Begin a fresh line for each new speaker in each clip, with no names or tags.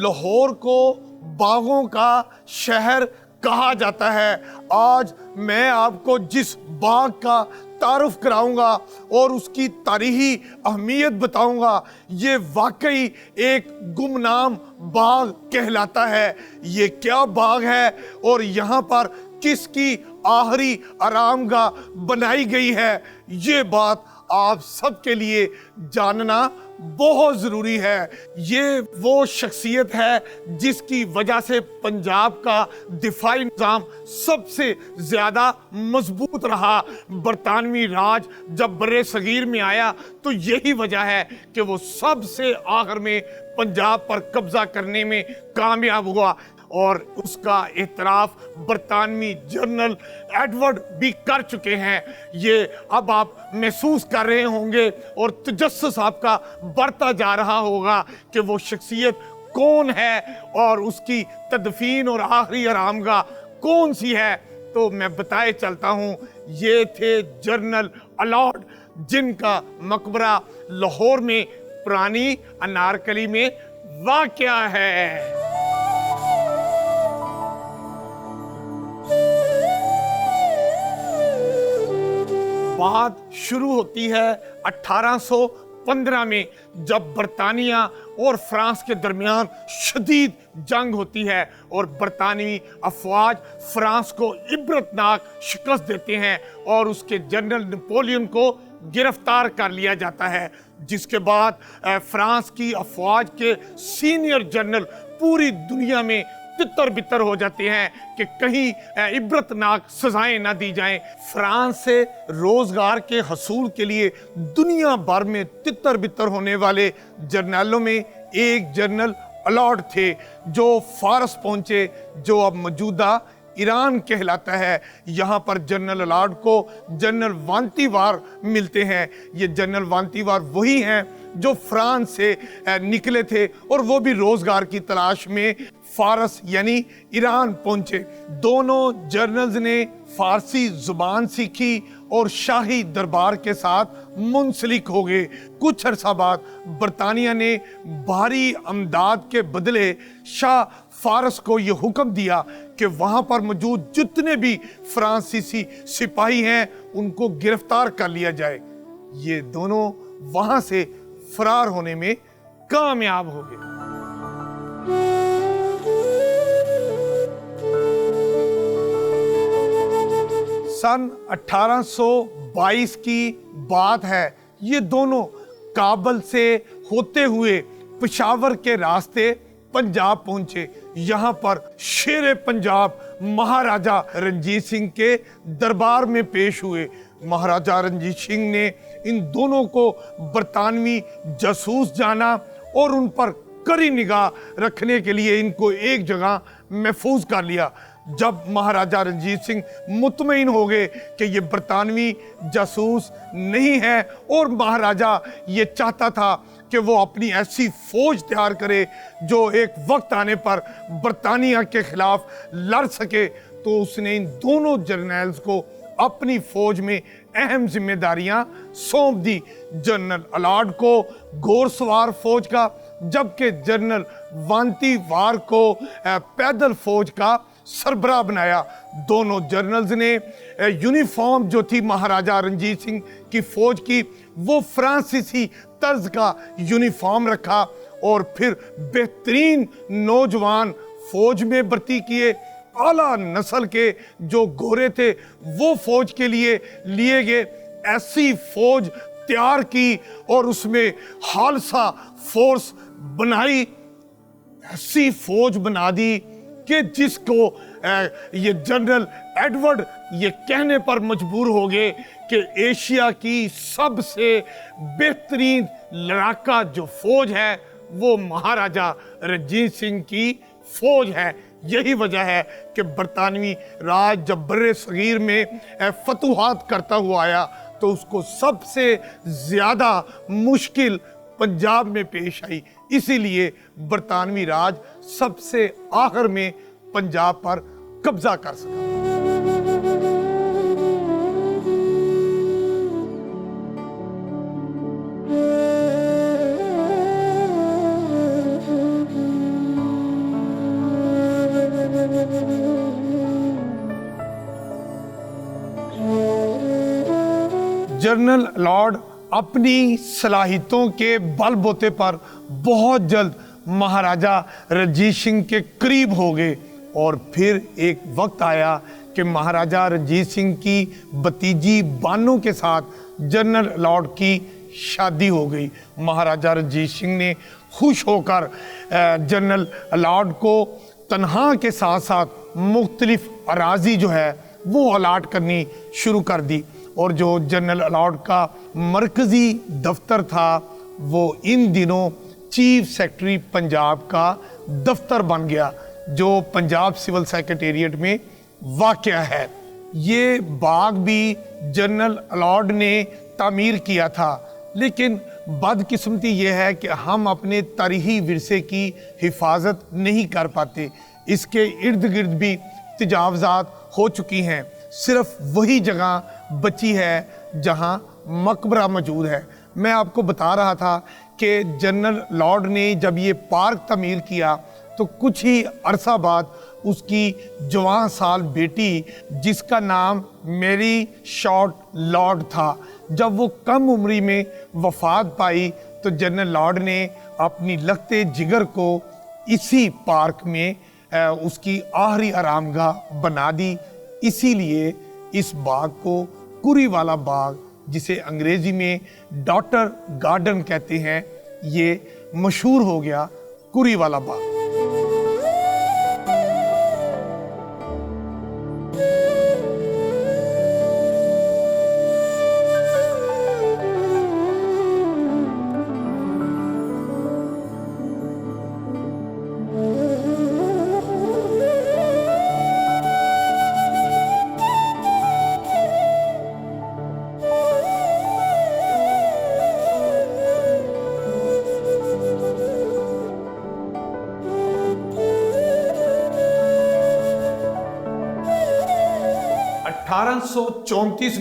लाहौर को बागों का शहर कहा जाता है। आज मैं आपको जिस बाग का तारुफ कराऊंगा और उसकी तारीखी अहमियत बताऊंगा, ये वाकई एक गुमनाम बाग कहलाता है। ये क्या बाग है और यहाँ पर किसकी आखिरी आरामगाह बनाई गई है, ये बात आप सबके लिए जानना बहुत ज़रूरी है। ये वो शख्सियत है जिसकी वजह से पंजाब का दिफाई निज़ाम सबसे ज़्यादा मजबूत रहा। बरतानवी राज जब बर्रे सगीर में आया तो यही वजह है कि वो सबसे आखिर में पंजाब पर कब्जा करने में कामयाब हुआ और उसका एतराफ़ बरतानवी जनरल एडवर्ड भी कर चुके हैं। ये अब आप महसूस कर रहे होंगे और तजस्सुस आपका बढ़ता जा रहा होगा कि वो शख्सियत कौन है और उसकी तदफीन और आखिरी आरामगाह कौन सी है। तो मैं बताए चलता हूँ, ये थे जनरल अलॉट, जिनका मकबरा लाहौर में पुरानी अनारकली में वाक़या है। बात शुरू होती है 1815 में, जब बरतानिया और फ्रांस के दरमियान शदीद जंग होती है और बरतानवी अफवाज फ्रांस को इबरतनाक शिकस्त देते हैं और उसके जनरल नेपोलियन को गिरफ्तार कर लिया जाता है। जिसके बाद फ्रांस की अफवाज के सीनियर जनरल पूरी दुनिया में तितर बितर हो जाते हैं कि कहीं इबरतनाक सजाएं ना दी जाएं। फ्रांस से रोजगार के हसूल के लिए दुनिया भर में तितर बितर होने वाले जर्नलों में एक जनरल अलॉट थे, जो फारस पहुंचे, जो अब मौजूदा ईरान कहलाता है। यहाँ पर जनरल अलॉट को जनरल वांतीवार मिलते हैं। ये जनरल वांतीवार वही हैं जो फ्रांस से निकले थे और वो भी रोजगार की तलाश में फारस यानी ईरान पहुंचे। दोनों जर्नल्स ने फारसी जुबान सीखी और शाही दरबार के साथ मुंसलिक हो गए। कुछ अरसा बाद बरतानिया ने भारी अमदाद के बदले शाह फारस को यह हुक्म दिया कि वहां पर मौजूद जितने भी फ्रांसीसी सिपाही हैं उनको गिरफ्तार कर लिया जाए। ये दोनों वहां से फरार होने में कामयाब हो गए। सन 1822 की बात है। ये दोनों काबुल से होते हुए पेशावर के रास्ते पंजाब पहुंचे। यहाँ पर शेर पंजाब महाराजा रणजीत सिंह के दरबार में पेश हुए। महाराजा रणजीत सिंह ने इन दोनों को बरतानवी जासूस जाना और उन पर कड़ी निगाह रखने के लिए इनको एक जगह महफूज कर लिया। जब महाराजा रणजीत सिंह मुतमईन हो गए कि ये बरतानवी जासूस नहीं है और महाराजा ये चाहता था कि वो अपनी ऐसी फौज तैयार करे जो एक वक्त आने पर बरतानिया के खिलाफ लड़ सके, तो उसने इन दोनों जर्नल्स को अपनी फौज में अहम जिम्मेदारियां सौंप दी। जनरल अलॉट को घोड़सवार फौज का, जबकि जनरल वांतीवार को पैदल फौज का सरबराह बनाया। दोनों जनरल्स ने यूनिफॉर्म जो थी महाराजा रणजीत सिंह की फौज की, वो फ्रांसीसी तर्ज का यूनिफॉर्म रखा और फिर बेहतरीन नौजवान फौज में भर्ती किए। आला नस्ल के जो घोड़े थे वो फौज के लिए लिए गए। ऐसी फौज तैयार की और उसमें खालसा फोर्स बनाई। ऐसी फौज बना दी कि जिसको ये जनरल एडवर्ड ये कहने पर मजबूर हो गए कि एशिया की सबसे बेहतरीन लड़ाका जो फौज है वो महाराजा रणजीत सिंह की फौज है। यही वजह है कि बरतानवी राज जब बर्रे सगीर में फतूहात करता हुआ आया तो उसको सबसे ज़्यादा मुश्किल पंजाब में पेश आई। इसीलिए बरतानवी राज सबसे आखिर में पंजाब पर कब्जा कर सका। जनरल लॉर्ड अपनी सलाहियतों के बलबूते पर बहुत जल्द महाराजा रंजीत सिंह के करीब हो गए और फिर एक वक्त आया कि महाराजा रंजीत सिंह की भतीजी बानो के साथ जनरल लॉर्ड की शादी हो गई। महाराजा रंजीत सिंह ने खुश होकर जनरल लॉर्ड को तनहा के साथ साथ मुख्तलिफ अराजी जो है वो अलाट करनी शुरू कर दी और जो जनरल लॉर्ड का मरकज़ी दफ्तर था वो इन दिनों चीफ सेक्रेटरी पंजाब का दफ्तर बन गया, जो पंजाब सिविल सेक्रेटेरिएट में वाक़या है। ये बाग भी जनरल लॉर्ड ने तामीर किया था, लेकिन बदकिस्मती ये है कि हम अपने तारीख़ी विरसे की हिफाजत नहीं कर पाते। इसके इर्द गिर्द भी तजावज़ात हो चुकी हैं, सिर्फ वही जगह बची है जहां मकबरा मौजूद है। मैं आपको बता रहा था कि जनरल लॉर्ड ने जब ये पार्क तमीर किया तो कुछ ही अरसा बाद उसकी जवान साल बेटी जिसका नाम मेरी शॉर्ट लॉर्ड था, जब वो कम उम्री में वफात पाई तो जनरल लॉर्ड ने अपनी लखते जिगर को इसी पार्क में उसकी आखिरी आरामगाह बना दी। इसीलिए इस बाग को कुरी वाला बाग, जिसे अंग्रेजी में डॉटर गार्डन कहते हैं, ये मशहूर हो गया कुरी वाला बाग।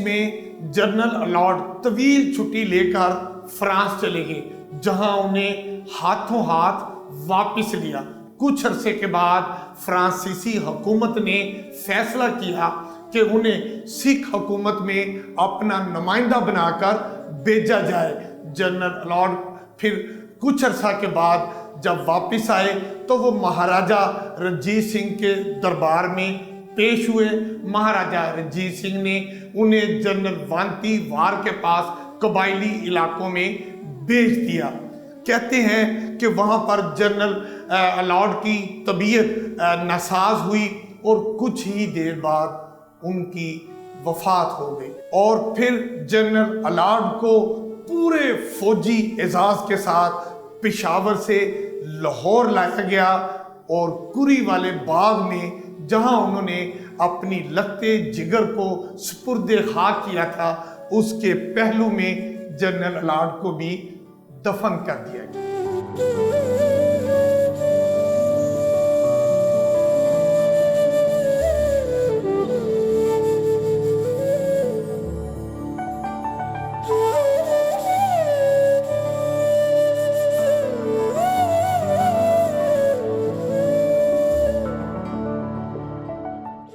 में जनरल लॉर्ड तवील छुट्टी लेकर फ्रांस चले गए, जहां उन्हें हाथों हाथ वापस लिया। कुछ अरसे के बाद फ्रांसीसी हुकूमत ने फैसला किया कि उन्हें सिख हुकूमत में अपना नुमाइंदा बनाकर भेजा जाए। जनरल लॉर्ड फिर कुछ अरसा के बाद जब वापस आए तो वो महाराजा रंजीत सिंह के दरबार में पेश हुए। महाराजा रंजीत सिंह ने उन्हें जनरल वांती वार के पास कबायली इलाकों में भेज दिया। कहते हैं कि वहां पर जनरल लॉर्ड की तबीयत नासाज हुई और कुछ ही देर बाद उनकी वफात हो गई और फिर जनरल लॉर्ड को पूरे फौजी एजाज के साथ पेशावर से लाहौर लाया गया और कुरी वाले बाग में, जहां उन्होंने अपनी लखते जिगर को सुपुर्दे खाक किया था, उसके पहलू में जनरल लॉर्ड को भी दफन कर दिया गया।